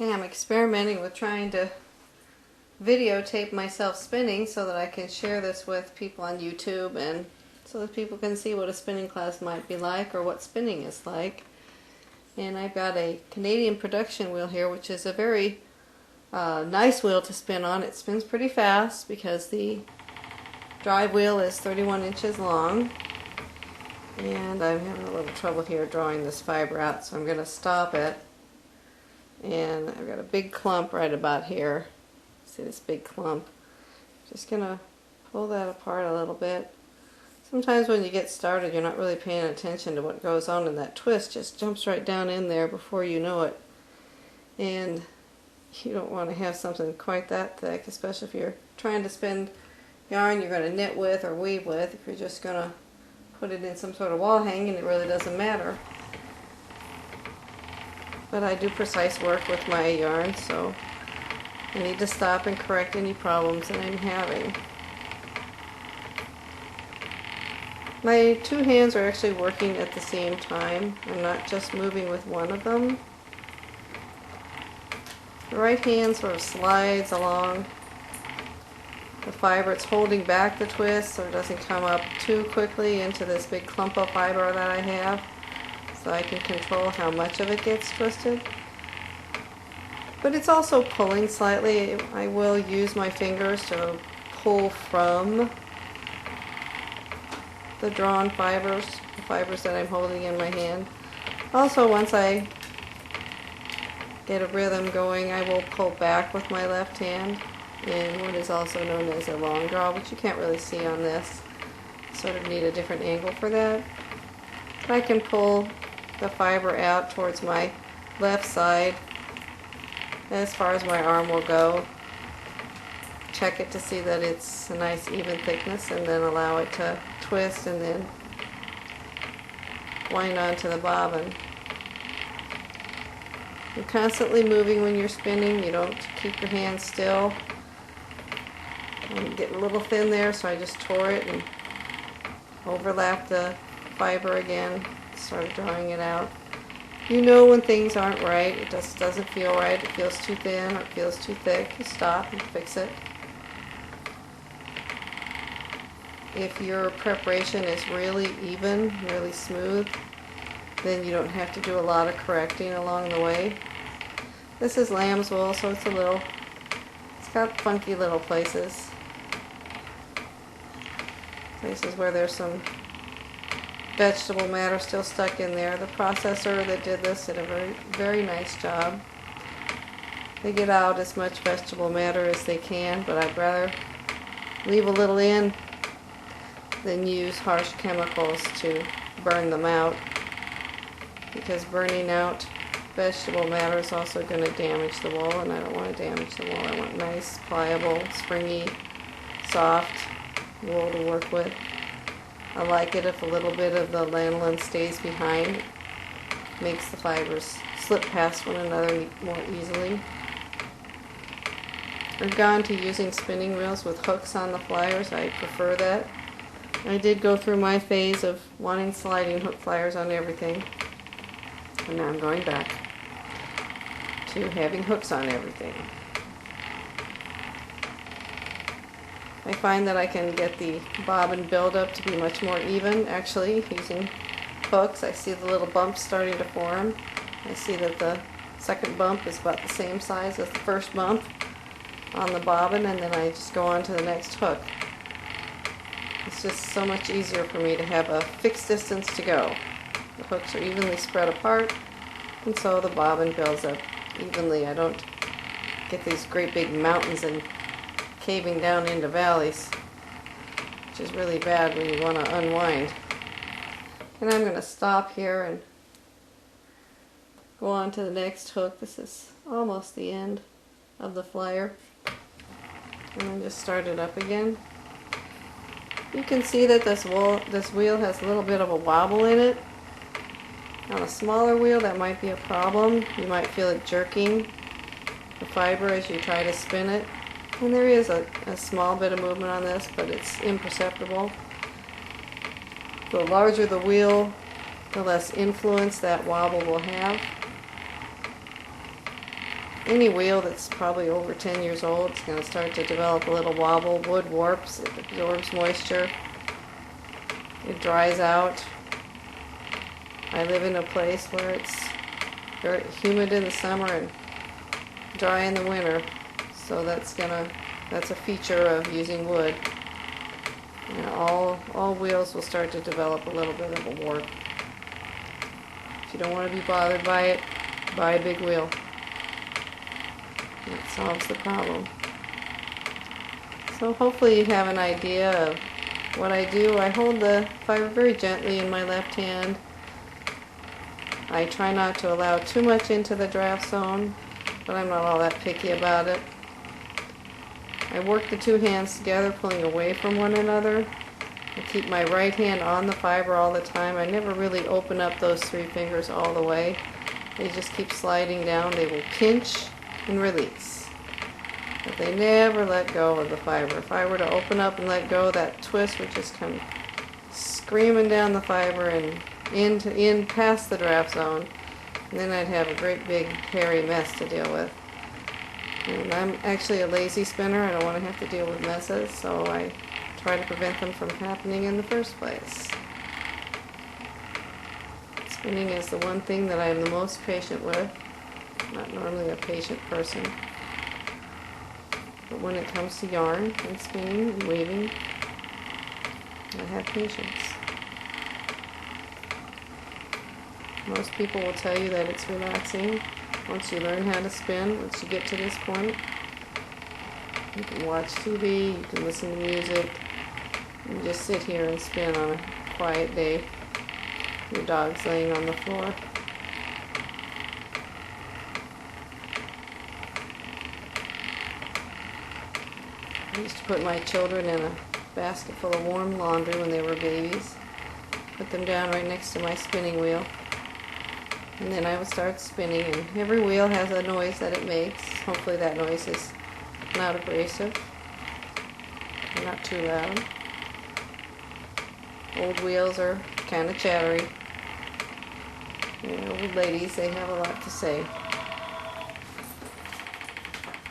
Okay, I'm experimenting with trying to videotape myself spinning so that I can share this with people on YouTube and so that people can see what a spinning class might be like or what spinning is like. And I've got a Canadian production wheel here, which is a very nice wheel to spin on. It spins pretty fast because the drive wheel is 31 inches long. And I'm having a little trouble here drawing this fiber out, so I'm going to stop it. And I've got a big clump right about here. See this big clump? Just going to pull that apart a little bit. Sometimes when you get started, you're not really paying attention to what goes on, and that twist just jumps right down in there before you know it. And you don't want to have something quite that thick, especially if you're trying to spin yarn you're going to knit with or weave with. If you're just going to put it in some sort of wall hanging, it really doesn't matter. But I do precise work with my yarn, so I need to stop and correct any problems that I'm having. My two hands are actually working at the same time. I'm not just moving with one of them. The right hand sort of slides along the fiber. It's holding back the twist so it doesn't come up too quickly into this big clump of fiber that I have, so I can control how much of it gets twisted. But it's also pulling slightly. I will use my fingers to pull from the drawn fibers, the fibers that I'm holding in my hand. Also, once I get a rhythm going, I will pull back with my left hand in what is also known as a long draw, which you can't really see on this. Sort of need a different angle for that. But I can pull the fiber out towards my left side as far as my arm will go. Check it to see that it's a nice even thickness, and then allow it to twist and then wind onto the bobbin. You're constantly moving when you're spinning. You don't keep your hands still. I'm getting a little thin there, so I just tore it and overlapped the fiber again, started drawing it out. You know when things aren't right. It just doesn't feel right. It feels too thin or it feels too thick. You stop and fix it. If your preparation is really even, really smooth, then you don't have to do a lot of correcting along the way. This is lamb's wool, so it's got funky little places. Places where there's some vegetable matter still stuck in there. The processor that did this did a very, very nice job. They get out as much vegetable matter as they can, but I'd rather leave a little in than use harsh chemicals to burn them out, because burning out vegetable matter is also going to damage the wool, and I don't want to damage the wool. I want nice, pliable, springy, soft wool to work with. I like it if a little bit of the lanolin stays behind. It makes the fibers slip past one another more easily. I've gone to using spinning reels with hooks on the flyers. I prefer that. I did go through my phase of wanting sliding hook flyers on everything, and now I'm going back to having hooks on everything. I find that I can get the bobbin buildup to be much more even, actually, using hooks. I see the little bumps starting to form. I see that the second bump is about the same size as the first bump on the bobbin, and then I just go on to the next hook. It's just so much easier for me to have a fixed distance to go. The hooks are evenly spread apart, and so the bobbin builds up evenly. I don't get these great big mountains and caving down into valleys, which is really bad when you want to unwind. And I'm going to stop here and go on to the next hook. This is almost the end of the flyer. And then just start it up again. You can see that this wheel has a little bit of a wobble in it. On a smaller wheel, that might be a problem. You might feel it jerking the fiber as you try to spin it. And there is a small bit of movement on this, but it's imperceptible. The larger the wheel, the less influence that wobble will have. any wheel that's probably over 10 years old is going to start to develop a little wobble. Wood warps, it absorbs moisture, it dries out. I live in a place where it's very humid in the summer and dry in the winter, so that's a feature of using wood. You know, all wheels will start to develop a little bit of a warp. If you don't want to be bothered by it, buy a big wheel. That solves the problem. So hopefully you have an idea of what I do. I hold the fiber very gently in my left hand. I try not to allow too much into the draft zone, but I'm not all that picky about it. I work the two hands together, pulling away from one another. I keep my right hand on the fiber all the time. I never really open up those three fingers all the way. They just keep sliding down. They will pinch and release, but they never let go of the fiber. If I were to open up and let go, that twist would just come screaming down the fiber and in past the draft zone, and then I'd have a great big hairy mess to deal with. And I'm actually a lazy spinner. I don't want to have to deal with messes, so I try to prevent them from happening in the first place. Spinning is the one thing that I am the most patient with. I'm not normally a patient person, but when it comes to yarn and spinning and weaving, I have patience. Most people will tell you that it's relaxing once you learn how to spin. Once you get to this point, you can watch TV, you can listen to music, and just sit here and spin on a quiet day. Your dog's laying on the floor. I used to put my children in a basket full of warm laundry when they were babies. Put them down right next to my spinning wheel. And then I would start spinning, and every wheel has a noise that it makes. Hopefully that noise is not abrasive, and not too loud. Old wheels are kind of chattery. You know, old ladies, they have a lot to say.